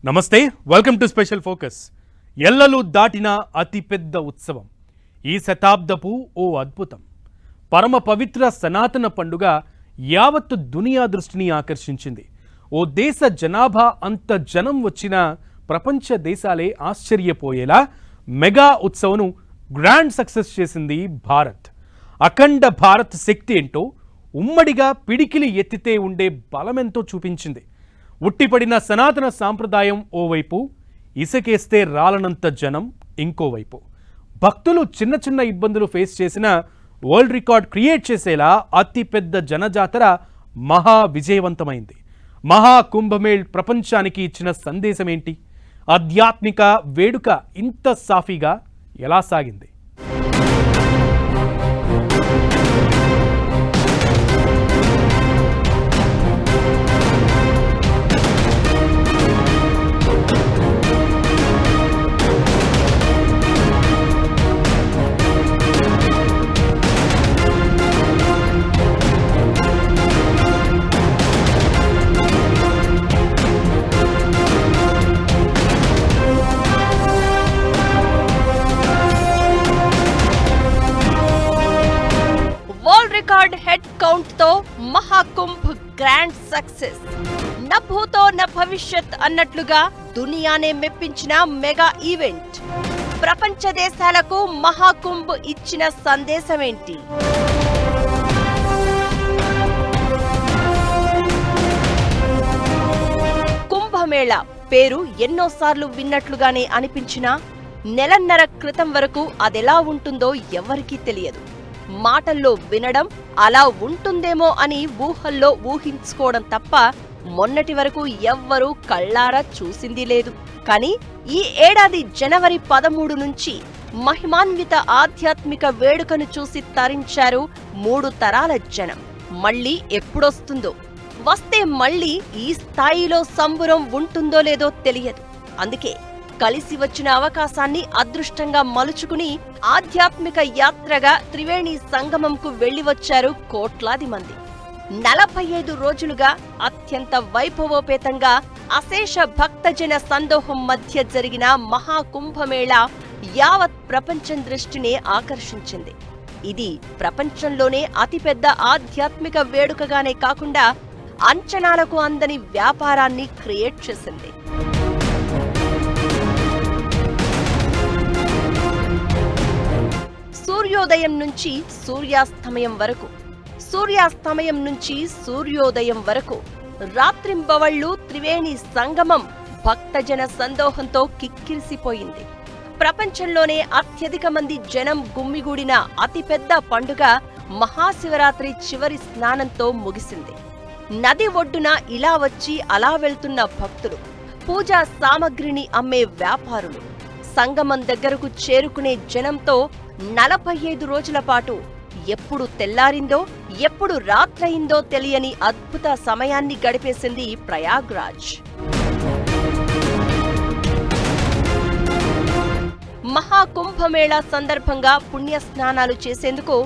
నమస్తే, welcome to special focus. ఎల్లలు దాటిన అతిపెద్ద ఉత్సవం, ఈ శతాబ్దపు ఓ అద్భుతం, పరమ పవిత్ర సనాతన పండుగ యావత్తు దునియా దృష్టిని ఆకర్షించింది. ఓ దేశ జనాభా అంత జనం వచ్చిన ప్రపంచ దేశాలే ఆశ్చర్యపోయేలా మెగా ఉత్సవం గ్రాండ్ సక్సెస్ చేసింది భారత్. అఖండ భారత్ శక్తి ఏంటో, ఉమ్మడిగా పిడికిలి ఎత్తితే ఉండే బలమెంతో చూపించింది. ఉట్టిపడిన సనాతన సాంప్రదాయం ఓవైపు, ఇసుకేస్తే రాలనంత జనం ఇంకోవైపు. భక్తులు చిన్న చిన్న ఇబ్బందులు ఫేస్ చేసిన వరల్డ్ రికార్డ్ క్రియేట్ చేసేలా అతిపెద్ద జనజాతర మహా విజయవంతమైంది. మహా కుంభమేళ్ ప్రపంచానికి ఇచ్చిన సందేశం ఏంటి? ఆధ్యాత్మిక వేడుక ఇంత సాఫీగా ఎలా సాగింది? రికార్డ్ హెడ్ కౌంట్ తో మహాకుంభ్ గ్రాండ్ సక్సెస్. న భూతో న భవిష్యత్ అన్నట్లుగా దునియానే మెప్పించిన మెగా ఈవెంట్. ప్రపంచ దేశాలకు మహాకుంభ్ ఇచ్చిన సందేశమేంటి? కుంభమేళా పేరు ఎన్నోసార్లు విన్నట్లుగానే అనిపించినా నెలన్నర క్రితం వరకు అదెలా ఉంటుందో ఎవరికీ తెలియదు. మాటల్లో వినడం, అలా ఉంటుందేమో అని ఊహల్లో ఊహించుకోవడం తప్ప మొన్నటి వరకు ఎవ్వరూ కళ్ళారా చూసింది లేదు. కానీ ఈ ఏడాది జనవరి 13 నుంచి మహిమాన్విత ఆధ్యాత్మిక వేడుకను చూసి తరించారు 3 తరాల జనం. మళ్ళీ ఎప్పుడొస్తుందో, వస్తే మళ్ళీ ఈ స్థాయిలో సంబురం ఉంటుందో లేదో తెలియదు. అందుకే కలిసి వచ్చిన అవకాశాన్ని అదృష్టంగా మలుచుకుని ఆధ్యాత్మిక యాత్రగా త్రివేణి సంగమంకు వెళ్లి వచ్చారు కోట్లాది మంది. 45 రోజులుగా అత్యంత వైభవోపేతంగా అశేష భక్తజన సందోహం మధ్య జరిగిన మహాకుంభమేళా యావత్ ప్రపంచం దృష్టిని ఆకర్షించింది. ఇది ప్రపంచంలోనే అతిపెద్ద ఆధ్యాత్మిక వేడుకగానే కాకుండా అంచనాలకు అందని వ్యాపారాన్ని క్రియేట్ చేసింది. సూర్యోదయం నుంచి సూర్యాస్తమయం వరకు, సూర్యాస్తమయం నుంచి సూర్యోదయం వరకు రాత్రింబవళ్లు త్రివేణి సంగమం భక్తజన సందోహంతో కిక్కిరిసిపోయింది. ప్రపంచంలోనే అత్యధిక మంది జనం గుమ్మిగూడిన అతిపెద్ద పండుగ మహాశివరాత్రి చివరి స్నానంతో ముగిసింది. నది ఒడ్డున ఇలా వచ్చి అలా వెళ్తున్న భక్తులు, పూజా సామగ్రిని అమ్మే వ్యాపారులు, సంగమం దగ్గరకు చేరుకునే జనంతో 45 రోజుల పాటు ఎప్పుడు తెల్లారిందో ఎప్పుడు రాత్రయిందో తెలియని అద్భుత సమయాన్ని గడిపేసింది ప్రయాగ్రాజ్. మహాకుంభమేళా సందర్భంగా పుణ్యస్నానాలు చేసేందుకు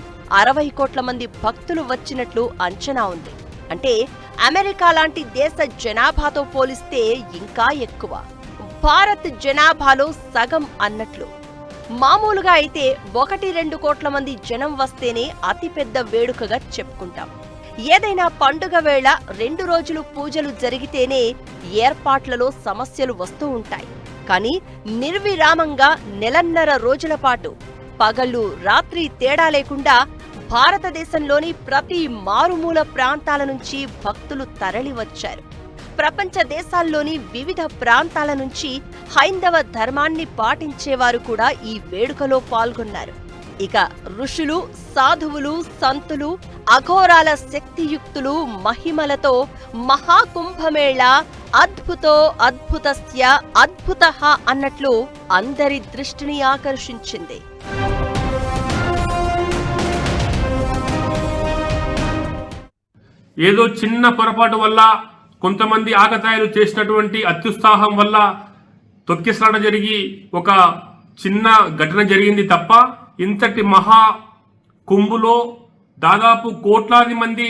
60 కోట్ల మంది భక్తులు వచ్చినట్లు అంచనా ఉంది. అంటే అమెరికా లాంటి దేశ జనాభాతో పోలిస్తే ఇంకా ఎక్కువ. భారత్ జనాభాలో సగం అన్నట్లు. మామూలుగా అయితే 1-2 కోట్ల మంది జనం వస్తేనే అతిపెద్ద వేడుకగా చెప్పుకుంటాం. ఏదైనా పండుగ వేళ 2 రోజులు పూజలు జరిగితేనే ఏర్పాట్లలో సమస్యలు వస్తూ ఉంటాయి. కానీ నిర్విరామంగా నెలన్నర రోజుల పాటు పగలు రాత్రి తేడా లేకుండా భారతదేశంలోని ప్రతి మారుమూల ప్రాంతాల నుంచి భక్తులు తరలివచ్చారు. ప్రపంచ దేశాల్లోని వివిధ ప్రాంతాల నుంచి హైందవ ధర్మాన్ని పాటించేవారు కూడా ఈ వేడుకలో పాల్గొన్నారు. ఇక ఋషులు, సాధువులు, సంతులు, అఘోరాల శక్తియుక్తులు మహిమలతో మహాకుంభమేళా అద్భుతో అద్భుతస్య అద్భుతః అన్నట్లు అందరి దృష్టిని ఆకర్షించింది. ఏదో చిన్న పొరపాటు వల్ల, కొంతమంది ఆకతాయిలు చేసినటువంటి అత్యుత్సాహం వల్ల తొక్కిసలాట జరిగి ఒక చిన్న ఘటన జరిగింది తప్ప, ఇంతటి మహా కుంభులో దాదాపు కోట్లాది మంది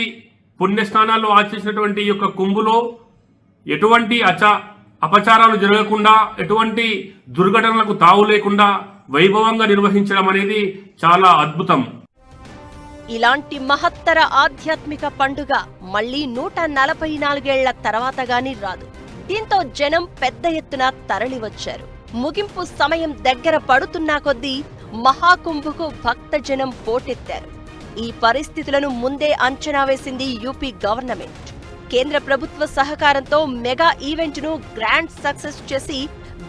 పుణ్యస్నానాలు ఆచరించినటువంటి ఈ యొక్క కుంభులో ఎటువంటి అపచారాలు జరగకుండా, ఎటువంటి దుర్ఘటనలకు తావు లేకుండా వైభవంగా నిర్వహించడం అనేది చాలా అద్భుతం. ఇలాంటి మహత్తర ఆధ్యాత్మిక పండుగ మళ్లీ 144 ఏళ్ల తర్వాత గాని రాదు. దీంతో జనం పెద్ద ఎత్తున తరలివచ్చారు. ముగింపు సమయం దగ్గర పడుతున్నా కొద్దీ మహాకుంభకు భక్తజనం పోటెత్తారు. ఈ పరిస్థితులను ముందే అంచనా వేసింది యూపీ గవర్నమెంట్. కేంద్ర ప్రభుత్వ సహకారంతో మెగా ఈవెంట్ను గ్రాండ్ సక్సెస్ చేసి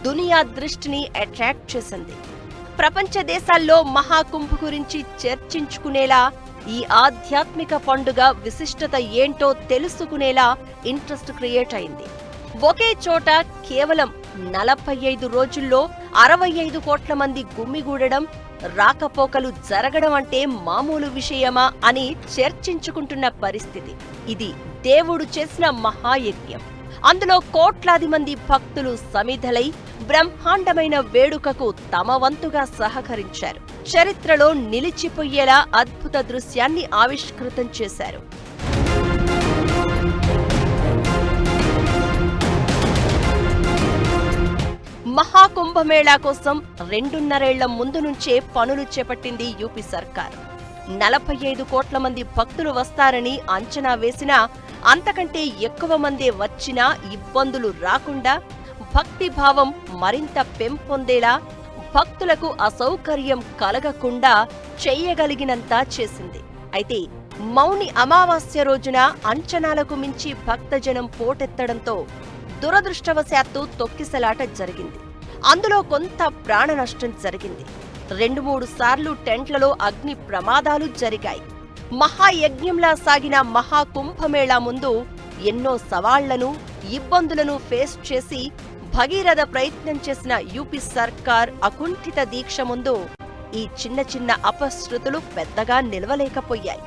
దునియా దృష్టిని అట్రాక్ట్ చేసింది. ప్రపంచ దేశాల్లో మహాకుంభ్ గురించి చర్చించుకునేలా, ఈ ఆధ్యాత్మిక పండుగ విశిష్టత ఏంటో తెలుసుకునేలా ఇంట్రెస్ట్ క్రియేట్ అయింది. ఒకే చోట కేవలం 45 రోజుల్లో 65 కోట్ల మంది గుమ్మిగూడడం, రాకపోకలు జరగడం అంటే మామూలు విషయమా అని చర్చించుకుంటున్న పరిస్థితి. ఇది దేవుడు చేసిన మహాయజ్ఞం. అందులో కోట్లాది మంది భక్తులు సమిధలై బ్రహ్మాండమైన వేడుకకు తమ వంతుగా సహకరించారు. చరిత్రలో నిలిచిపోయేలా అద్భుత దృశ్యాన్ని ఆవిష్కృతం చేశారు. మహాకుంభమేళా కోసం 2.5 ఏళ్ల ముందు నుంచే పనులు చేపట్టింది యూపీ సర్కార్. 45 కోట్ల మంది భక్తులు వస్తారని అంచనా వేసినా, అంతకంటే ఎక్కువ మందే వచ్చినా ఇబ్బందులు రాకుండా, భక్తిభావం మరింత పెంపొందేలా, భక్తులకు అసౌకర్యం కలగకుండా చెయ్యగలిగినంత చేసింది. అయితే మౌని అమావాస్య రోజున అంచనాలకు మించి భక్తజనం పోటెత్తడంతో దురదృష్టవశాత్తు తొక్కిసలాట జరిగింది. అందులో కొంత ప్రాణ నష్టం జరిగింది. 2-3 సార్లు టెంట్లలో అగ్ని ప్రమాదాలు జరిగాయి. మహాయజ్ఞంలా సాగిన మహాకుంభమేళా ముందు ఎన్నో సవాళ్లను, ఇబ్బందులను ఫేస్ చేసి భగీరథ ప్రయత్నం చేసిన యూపీ సర్కార్ అకుంఠిత దీక్ష ముందు ఈ చిన్న చిన్న అపశృతులు పెద్దగా నిలవలేకపోయాయి.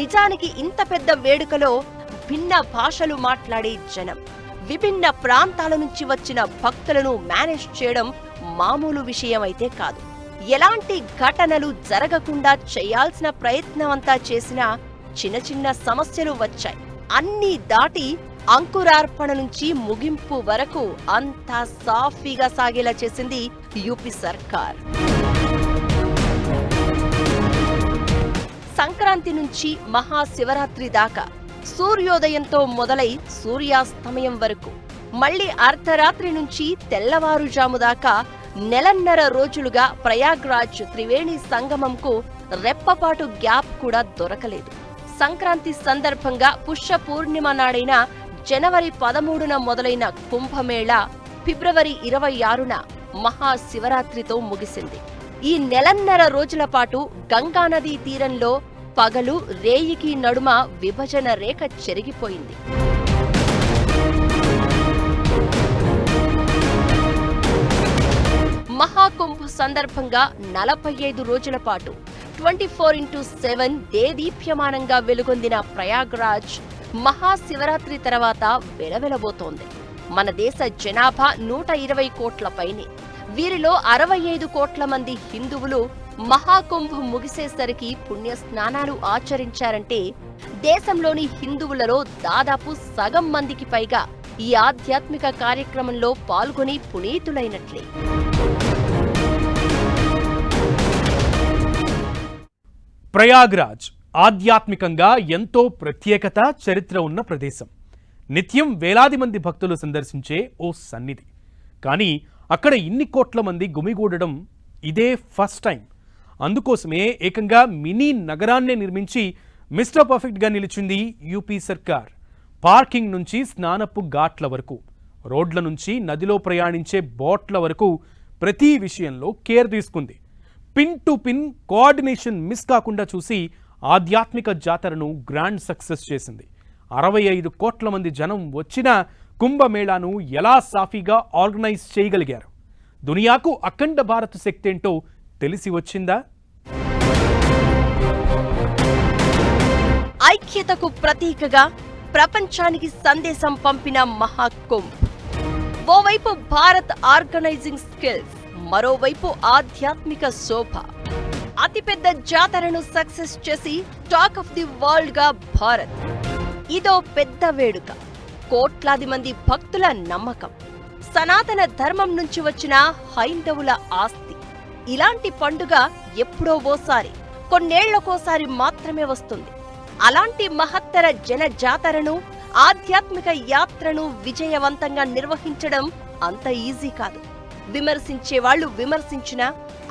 నిజానికి ఇంత పెద్ద వేడుకలో భిన్న భాషలు మాట్లాడే జనం, విభిన్న ప్రాంతాల నుంచి వచ్చిన భక్తులను మేనేజ్ చేయడం మామూలు విషయమైతే కాదు. ఎలాంటి ఘటనలు జరగకుండా చేయాల్సిన ప్రయత్నమంతా చేసినా చిన్న చిన్న సమస్యలు వచ్చాయి. అన్నీ దాటి అంకురార్పణ నుంచి ముగింపు వరకు అంతా సాఫీగా సాగేలా చేసింది యూపీ సర్కార్. సంక్రాంతి నుంచి మహాశివరాత్రి దాకా సూర్యోదయంతో మొదలై సూర్యాస్తమయం వరకు, మళ్లీ అర్ధరాత్రి నుంచి తెల్లవారుజాము దాకా 1.5 రోజులుగా ప్రయాగ్రాజ్ త్రివేణి సంగమంకు రెప్పపాటు గ్యాప్ కూడా దొరకలేదు. సంక్రాంతి సందర్భంగా పుష్య పూర్ణిమ నాడైన జనవరి 13న మొదలైన కుంభమేళా ఫిబ్రవరి 26న మహాశివరాత్రితో ముగిసింది. ఈ 1.5 రోజుల పాటు గంగానదీ తీరంలో పగలు రేయికి నడుమ విభజన రేఖ చెరిగిపోయింది. మహాకుంభ్ సందర్భంగా 45 రోజుల పాటు 24x7 దేదీప్యమానంగా వెలుగొందిన ప్రయాగ్రాజ్ మహాశివరాత్రి తర్వాత వెలవెలబోతోంది. మన దేశ జనాభా 120 కోట్ల పైనే. వీరిలో 65 కోట్ల మంది హిందువులు మహాకుంభ్ ముగిసేసరికి పుణ్యస్నానాలు ఆచరించారంటే దేశంలోని హిందువులలో దాదాపు సగం మందికి పైగా ఈ ఆధ్యాత్మిక కార్యక్రమంలో పాల్గొని పునీతులైనట్లే. ప్రయాగ్రాజ్ ఆధ్యాత్మికంగా ఎంతో ప్రత్యేకత, చరిత్ర ఉన్న ప్రదేశం. నిత్యం వేలాది మంది భక్తులు సందర్శించే ఓ సన్నిధి. కానీ అక్కడ ఇన్ని కోట్ల మంది గుమిగూడడం ఇదే ఫస్ట్ టైం. అందుకోసమే ఏకంగా మినీ నగరాన్నే నిర్మించి మిస్టర్ పర్ఫెక్ట్గా నిలిచింది యూపీ సర్కార్. పార్కింగ్ నుంచి స్నానపు ఘాట్ల వరకు, రోడ్ల నుంచి నదిలో ప్రయాణించే బోట్ల వరకు ప్రతి విషయంలో కేర్ తీసుకుంది. Pin to pin coordination miss కాకుండా చూసి ఆధ్యాత్మిక జాతరను గ్రాండ్ సక్సెస్ చేసింది. 65 కోట్ల మంది జనం వచ్చిన కుంభమేళాను ఎలా సాఫీగా ఆర్గనైజ్ చేయగలిగారు? దునియాకు అఖండ భారత్ శక్తి ఏంటో తెలిసి వచ్చిందా? ఐక్యతకు ప్రతీకగా ప్రపంచానికి సందేశం పంపిన మహాకుంభ్. ఓవైపు భారత్ ఆర్గనైజింగ్ స్కిల్స్, మరోవైపు ఆధ్యాత్మిక శోభ. అతిపెద్ద జాతరను సక్సెస్ చేసి టాక్ ఆఫ్ ది వరల్డ్ గా భారత్. ఇదో పెద్ద వేడుక, కోట్లాది మంది భక్తుల నమ్మకం. సనాతన ధర్మం నుంచి వచ్చిన హైందవుల ఆస్తి. ఇలాంటి పండుగ ఎప్పుడో ఓసారి, కొన్నేళ్లకోసారి మాత్రమే వస్తుంది. అలాంటి మహత్తర జన జాతరను, ఆధ్యాత్మిక యాత్రను విజయవంతంగా నిర్వహించడం అంత ఈజీ కాదు. విమర్శించేవాళ్లు విమర్శించినా,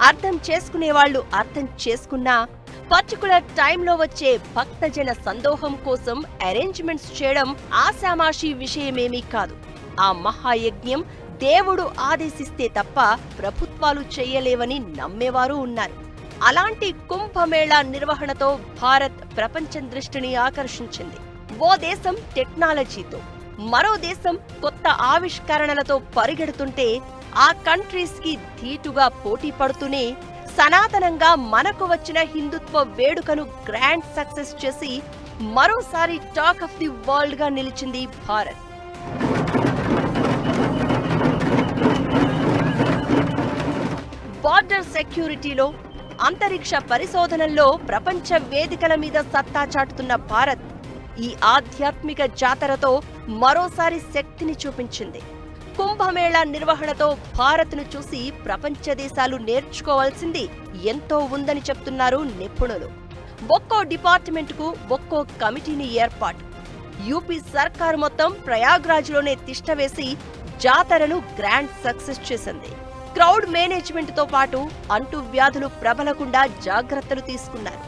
అర్థం చేసుకునేవాళ్లు అర్థం చేసుకున్నా, పర్టికులర్ టైంలో వచ్చే భక్తజన సందోహం కోసం అరేంజ్మెంట్స్ చేయడం ఆషామాషీ విషయమేమీ కాదు. ఆ మహాయజ్ఞం దేవుడు ఆదేశిస్తే తప్ప ప్రభుత్వాలు చేయలేవని నమ్మేవారు ఉన్నారు. అలాంటి కుంభమేళా నిర్వహణతో భారత్ ప్రపంచం దృష్టిని ఆకర్షించింది. ఓ దేశం టెక్నాలజీతో, మరో దేశం కొత్త ఆవిష్కరణలతో పరిగెడుతుంటే ఆ కంట్రీస్ కి ధీటుగా పోటీ పడుతూనే సనాతనంగా మనకు వచ్చిన హిందుత్వ వేడుకను గ్రాండ్ సక్సెస్ చేసి మరోసారి టాక్ ఆఫ్ ది వరల్డ్ గా నిలిచింది భారత్. బార్డర్ సెక్యూరిటీలో, అంతరిక్ష పరిశోధనల్లో ప్రపంచ వేదికల మీద సత్తా చాటుతున్న భారత్ ఈ ఆధ్యాత్మిక జాతరతో మరోసారి శక్తిని చూపించింది. కుంభమేళా నిర్వహణతో భారత్ను చూసి ప్రపంచ దేశాలు నేర్చుకోవాల్సింది ఎంతో ఉందని చెప్తున్నారు నిపుణులు. ఒక్కో డిపార్ట్మెంట్కు ఒక్కో కమిటీని ఏర్పాటు. యూపీ సర్కారు మొత్తం ప్రయాగ్రాజ్లోనే తిష్టవేసి జాతరను గ్రాండ్ సక్సెస్ చేసింది. క్రౌడ్ మేనేజ్మెంట్ తో పాటు అంటువ్యాధులు ప్రబలకుండా జాగ్రత్తలు తీసుకున్నారు.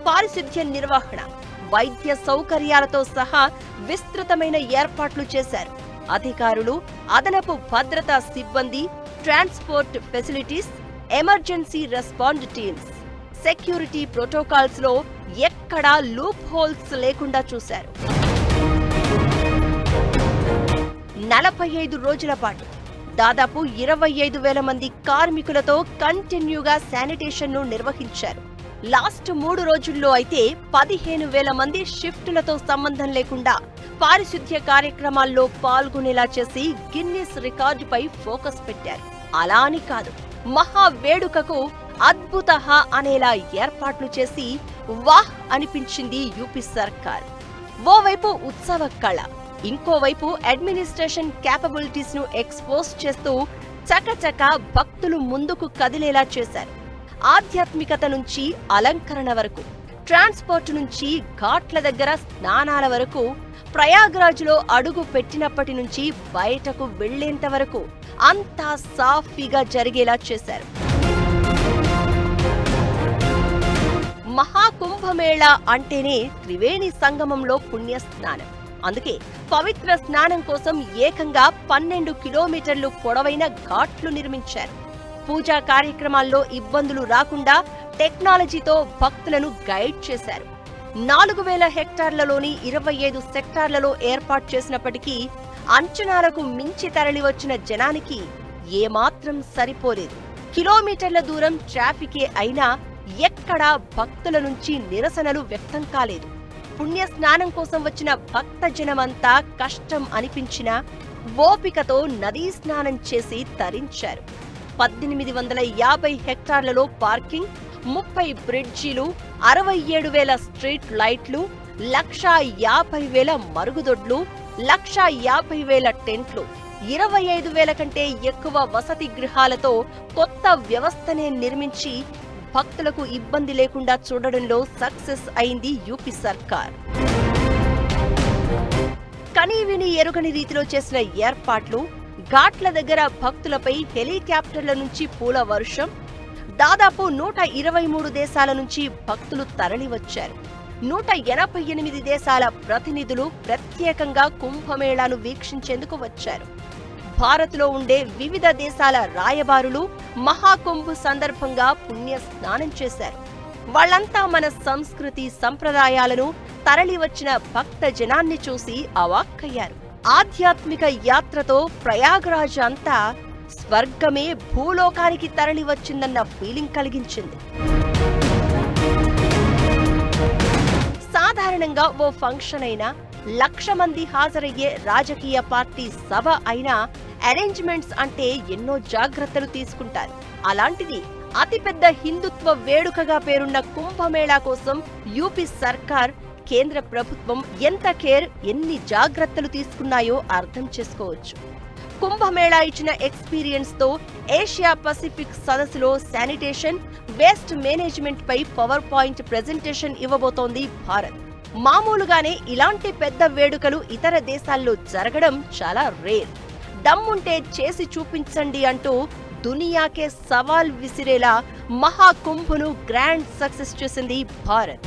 పారిశుధ్య నిర్వహణ, వైద్య సౌకర్యాలతో సహా విస్తృతమైన ఏర్పాట్లు చేశారు. అధికారులు, అదనపు భద్రతా సిబ్బంది, transport facilities, emergency respond teams, security protocols లో ఎక్కడా లూప్ హోల్స్ లేకుండా చూశారు. 45 రోజుల పాటు దాదాపు 25,000 మంది కార్మికులతో కంటిన్యూగా శానిటేషన్ ను నిర్వహించారు. లాస్ట్ 3 రోజుల్లో అయితే 15,000 మంది షిఫ్టులతో సంబంధం లేకుండా పారిశుధ్య కార్యక్రమాల్లో పాల్గొనేలా చేసి గిన్నిస్ రికార్డుపై ఫోకస్ పెట్టారు. అలా అని కాదు, మహా వేడుకకు అద్భుతః అనేలా ఏర్పాట్లు చేసి వాహ్ అనిపించింది యూపీ సర్కార్. ఓవైపు ఉత్సవ కళ, ఇంకోవైపు అడ్మినిస్ట్రేషన్ క్యాపబిలిటీస్ ను ఎక్స్పోజ్ చేస్తూ చకచక భక్తులు ముందుకు కదిలేలా చేశారు. ఆధ్యాత్మికత నుంచి అలంకరణ వరకు, ట్రాన్స్పోర్ట్ నుంచి ఘాట్ల దగ్గర స్నానాల వరకు, ప్రయాగ్రాజ్లో అడుగు పెట్టినప్పటి నుంచి బయటకు వెళ్లేంత వరకు అంతా సాఫీగా జరిగేలా చేశారు. మహాకుంభమేళా అంటేనే త్రివేణి సంగమంలో పుణ్యస్నానం. అందుకే పవిత్ర స్నానం కోసం ఏకంగా 12 కిలోమీటర్లు పొడవైన ఘాట్లు నిర్మించారు. పూజా కార్యక్రమాల్లో ఇబ్బందులు రాకుండా టెక్నాలజీతో భక్తులను గైడ్ చేశారు. 4,000 హెక్టార్లలోని 25 సెక్టార్లలో ఏర్పాటు చేసినప్పటికీ అంచనాలకు మించి తరలివచ్చిన జనానికి ఏమాత్రం సరిపోలేదు. కిలోమీటర్ల దూరం ట్రాఫికే అయినా ఎక్కడా భక్తుల నుంచి నిరసనలు వ్యక్తం కాలేదు. పుణ్య స్నానం కోసం వచ్చిన భక్త జనమంతా కష్టం అనిపించినా ఓపికతో నదీ స్నానం చేసి తరించారు. 1850 హెక్టార్లలో పార్కింగ్, 30 బ్రిడ్జీలు, 67,000 స్ట్రీట్ లైట్లు, 1,50,000 మరుగుదొడ్లు, 1,50,000 టెంట్లు, 25,000 కంటే ఎక్కువ వసతి గృహాలతో కొత్త వ్యవస్థనే నిర్మించి భక్తులకు ఇబ్బంది లేకుండా చూడడంలో సక్సెస్ అయింది యూపీ సర్కార్. కనీవిని ఎరుగని రీతిలో చేసిన ఏర్పాట్లు, ఘాట్ల దగ్గర భక్తులపై హెలికాప్టర్ల నుంచి పూల వర్షం, దాదాపు 123 దేశాల నుంచి భక్తులు తరలివచ్చారు. 188 దేశాల ప్రతినిధులు ప్రత్యేకంగా కుంభమేళాను వీక్షించేందుకు వచ్చారు. భారత్లో ఉండే వివిధ దేశాల రాయబారులు మహాకుంభ్ సందర్భంగా పుణ్య స్నానం చేశారు. వాళ్ళంతా మన సంస్కృతి సంప్రదాయాలను, తరలివచ్చిన భక్త జనాన్ని చూసి అవాక్కయ్యారు. ఆధ్యాత్మిక యాత్రతో ప్రయాగ్రాజ్ అంతా స్వర్గమే భూలోకానికి తరలివచ్చిందన్న ఫీలింగ్ కలిగించింది. సాధారణంగా ఓ ఫంక్షన్ అయినా, 1,00,000 మంది హాజరయ్యే రాజకీయ పార్టీ సభ అయినా అరేంజ్మెంట్స్ అంటే ఎన్నో జాగ్రత్తలు తీసుకుంటారు. అలాంటిది అతిపెద్ద హిందుత్వ వేడుకగా పేరున్న కుంభమేళా కోసం యూపీ సర్కార్, కేంద్ర ప్రభుత్వం ఎంత కేర్, ఎన్ని జాగ్రత్తలు తీసుకున్నాయో అర్థం చేసుకోవచ్చు. కుంభమేళా ఇచ్చిన ఎక్స్పీరియన్స్ తో ఏషియా పసిఫిక్ సదస్సులో శానిటేషన్, వేస్ట్ మేనేజ్మెంట్ పై పవర్ పాయింట్ ప్రెజెంటేషన్ ఇవ్వబోతోంది భారత్. మామూలుగానే ఇలాంటి పెద్ద వేడుకలు ఇతర దేశాల్లో జరగడం చాలా రేర్. దమ్ముంటే చేసి చూపించండి అంటూ దునియాకే సవాల్ విసిరేలా మహాకుంభ్ను గ్రాండ్ సక్సెస్ చేసింది భారత్.